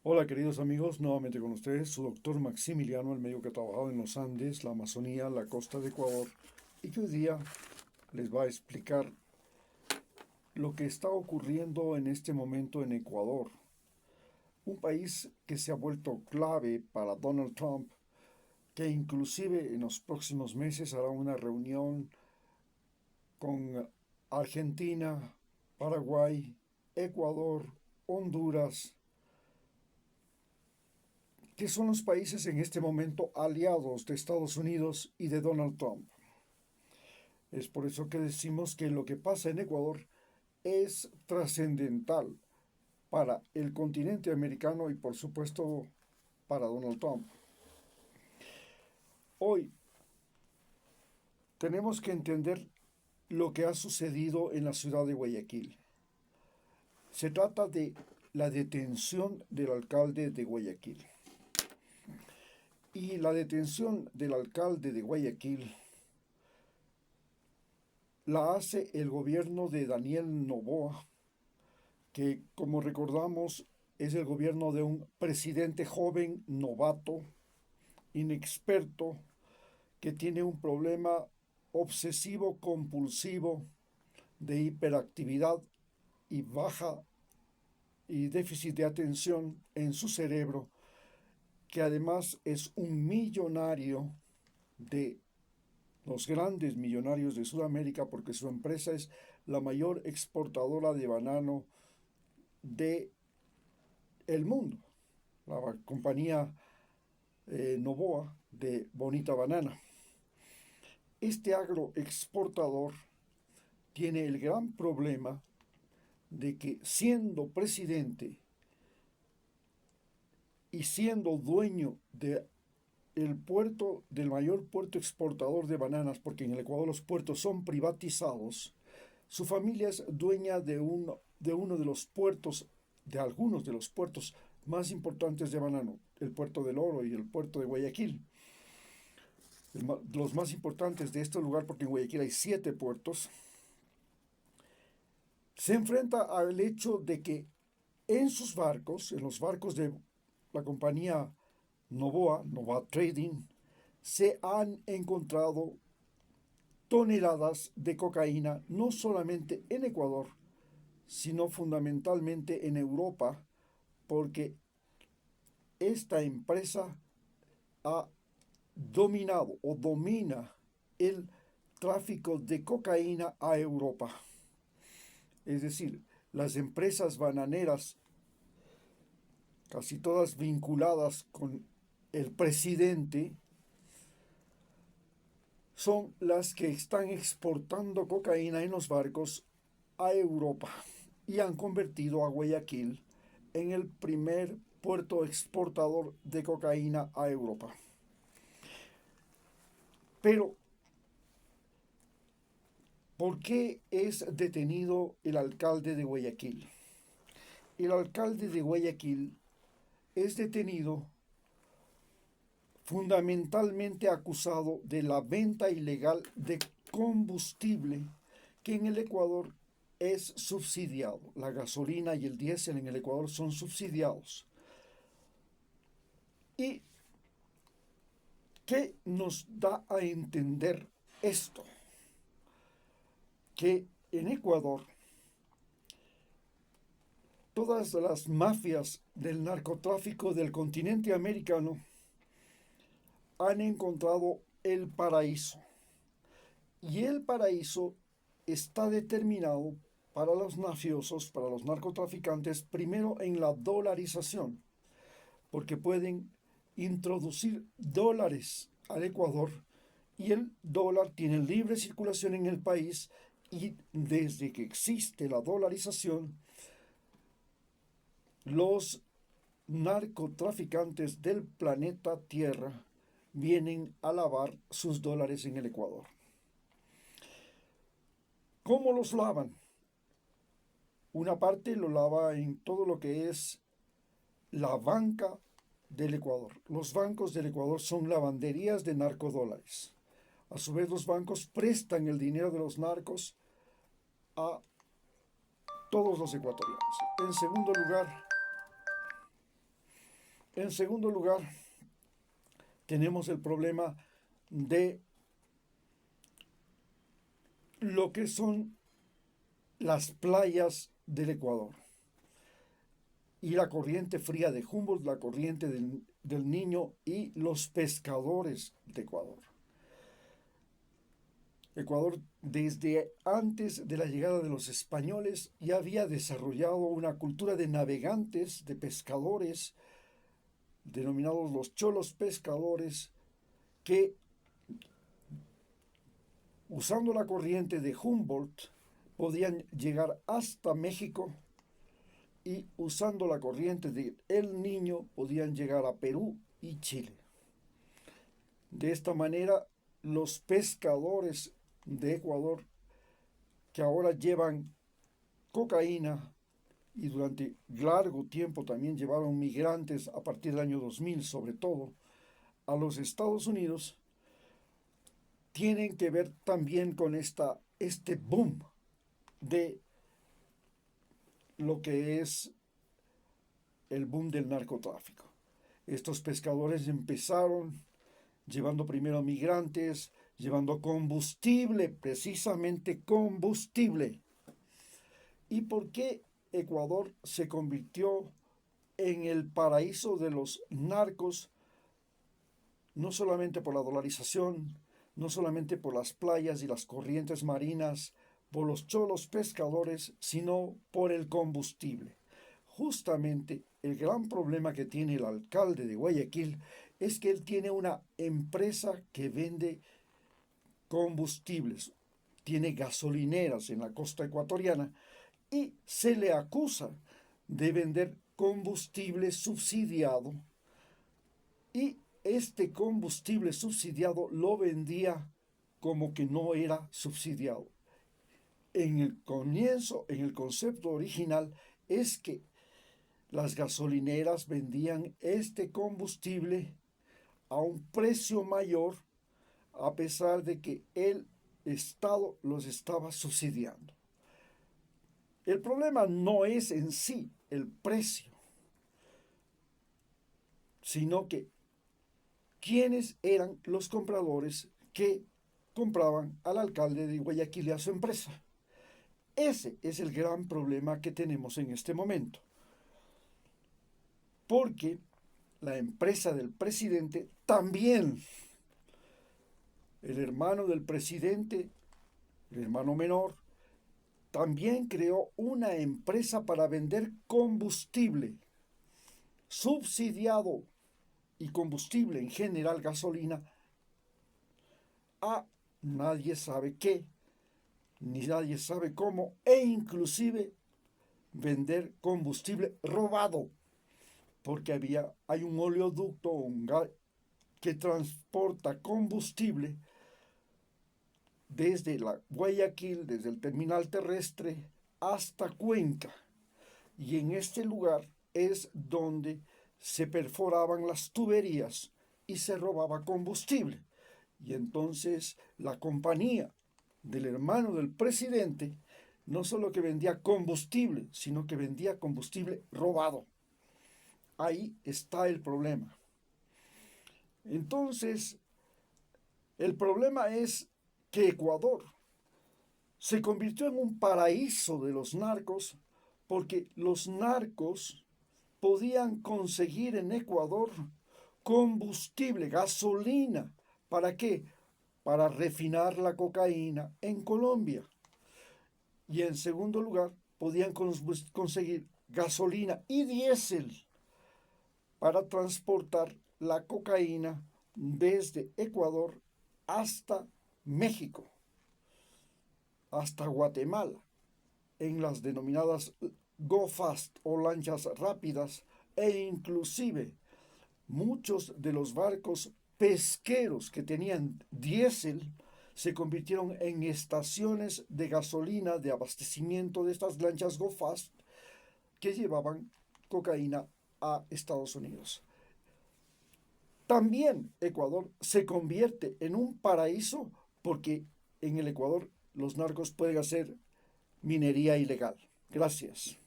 Hola queridos amigos, nuevamente con ustedes, su doctor Maximiliano, el médico que ha trabajado en los Andes, la Amazonía, la costa de Ecuador, y que hoy día les va a explicar lo que está ocurriendo en este momento en Ecuador, un país que se ha vuelto clave para Donald Trump, que inclusive en los próximos meses hará una reunión con Argentina, Paraguay, Ecuador, Honduras, que son los países en este momento aliados de Estados Unidos y de Donald Trump. Es por eso que decimos que lo que pasa en Ecuador es trascendental para el continente americano y por supuesto para Donald Trump. Hoy tenemos que entender lo que ha sucedido en la ciudad de Guayaquil. Se trata de la detención del alcalde de Guayaquil. Y la detención del alcalde de Guayaquil la hace el gobierno de Daniel Noboa, que como recordamos es el gobierno de un presidente joven, novato, inexperto, que tiene un problema obsesivo compulsivo de hiperactividad y baja y déficit de atención en su cerebro, que además es un millonario de los grandes millonarios de Sudamérica porque su empresa es la mayor exportadora de banano de el mundo, la compañía Novoa de Bonita Banana. Este agroexportador tiene el gran problema de que siendo presidente y siendo dueño de el puerto, del mayor puerto exportador de bananas, porque en el Ecuador los puertos son privatizados, su familia es dueña de uno de los puertos, de algunos de los puertos más importantes de banano, el puerto del Oro y el puerto de Guayaquil. Los más importantes de este lugar, porque en Guayaquil hay 7 puertos, se enfrenta al hecho de que en sus barcos, en los barcos de la compañía Nova Trading, se han encontrado toneladas de cocaína, no solamente en Ecuador, sino fundamentalmente en Europa, porque esta empresa ha dominado o domina el tráfico de cocaína a Europa. Es decir, las empresas bananeras, casi todas vinculadas con el presidente, son las que están exportando cocaína en los barcos a Europa y han convertido a Guayaquil en el primer puerto exportador de cocaína a Europa. Pero, ¿por qué es detenido el alcalde de Guayaquil? El alcalde de Guayaquil es detenido fundamentalmente acusado de la venta ilegal de combustible que en el Ecuador es subsidiado. La gasolina y el diésel en el Ecuador son subsidiados. ¿Y qué nos da a entender esto? Que en Ecuador todas las mafias del narcotráfico del continente americano han encontrado el paraíso. Y el paraíso está determinado para los mafiosos, para los narcotraficantes, primero en la dolarización, porque pueden introducir dólares al Ecuador y el dólar tiene libre circulación en el país y desde que existe la dolarización, los narcotraficantes del planeta Tierra vienen a lavar sus dólares en el Ecuador. ¿Cómo los lavan? Una parte lo lava en todo lo que es la banca del Ecuador. Los bancos del Ecuador son lavanderías de narcodólares. A su vez, los bancos prestan el dinero de los narcos a todos los ecuatorianos. En segundo lugar, En segundo lugar, tenemos el problema de lo que son las playas del Ecuador y la corriente fría de Humboldt, la corriente del Niño y los pescadores de Ecuador. Ecuador, desde antes de la llegada de los españoles, ya había desarrollado una cultura de navegantes, de pescadores, denominados los cholos pescadores, que, usando la corriente de Humboldt, podían llegar hasta México y, usando la corriente de El Niño, podían llegar a Perú y Chile. De esta manera, los pescadores de Ecuador, que ahora llevan cocaína y durante largo tiempo también llevaron migrantes a partir del año 2000, sobre todo, a los Estados Unidos, tienen que ver también con este boom de lo que es el boom del narcotráfico. Estos pescadores empezaron llevando primero migrantes, llevando combustible, precisamente combustible. ¿Y por qué Ecuador se convirtió en el paraíso de los narcos? No solamente por la dolarización, no solamente por las playas y las corrientes marinas, por los cholos pescadores, sino por el combustible. Justamente el gran problema que tiene el alcalde de Guayaquil es que él tiene una empresa que vende combustibles, tiene gasolineras en la costa ecuatoriana y se le acusa de vender combustible subsidiado, y este combustible subsidiado lo vendía como que no era subsidiado. En el comienzo, en el concepto original, es que las gasolineras vendían este combustible a un precio mayor, a pesar de que el Estado los estaba subsidiando. El problema no es en sí el precio, sino que quiénes eran los compradores que compraban al alcalde de Guayaquil y a su empresa. Ese es el gran problema que tenemos en este momento. Porque la empresa del presidente también, el hermano del presidente, el hermano menor, también creó una empresa para vender combustible subsidiado y combustible en general, gasolina, a nadie sabe qué, ni nadie sabe cómo, e inclusive vender combustible robado, porque hay un oleoducto que transporta combustible desde Guayaquil, desde el terminal terrestre hasta Cuenca. Y en este lugar es donde se perforaban las tuberías y se robaba combustible. Y entonces la compañía del hermano del presidente no solo que vendía combustible, sino que vendía combustible robado. Ahí está el problema. Entonces, el problema es que Ecuador se convirtió en un paraíso de los narcos, porque los narcos podían conseguir en Ecuador combustible, gasolina. ¿Para qué? Para refinar la cocaína en Colombia. Y en segundo lugar, podían conseguir gasolina y diésel para transportar la cocaína desde Ecuador hasta México, hasta Guatemala, en las denominadas Go Fast o lanchas rápidas, e inclusive muchos de los barcos pesqueros que tenían diésel se convirtieron en estaciones de gasolina de abastecimiento de estas lanchas Go Fast que llevaban cocaína a Estados Unidos. También Ecuador se convierte en un paraíso porque en el Ecuador los narcos pueden hacer minería ilegal. Gracias.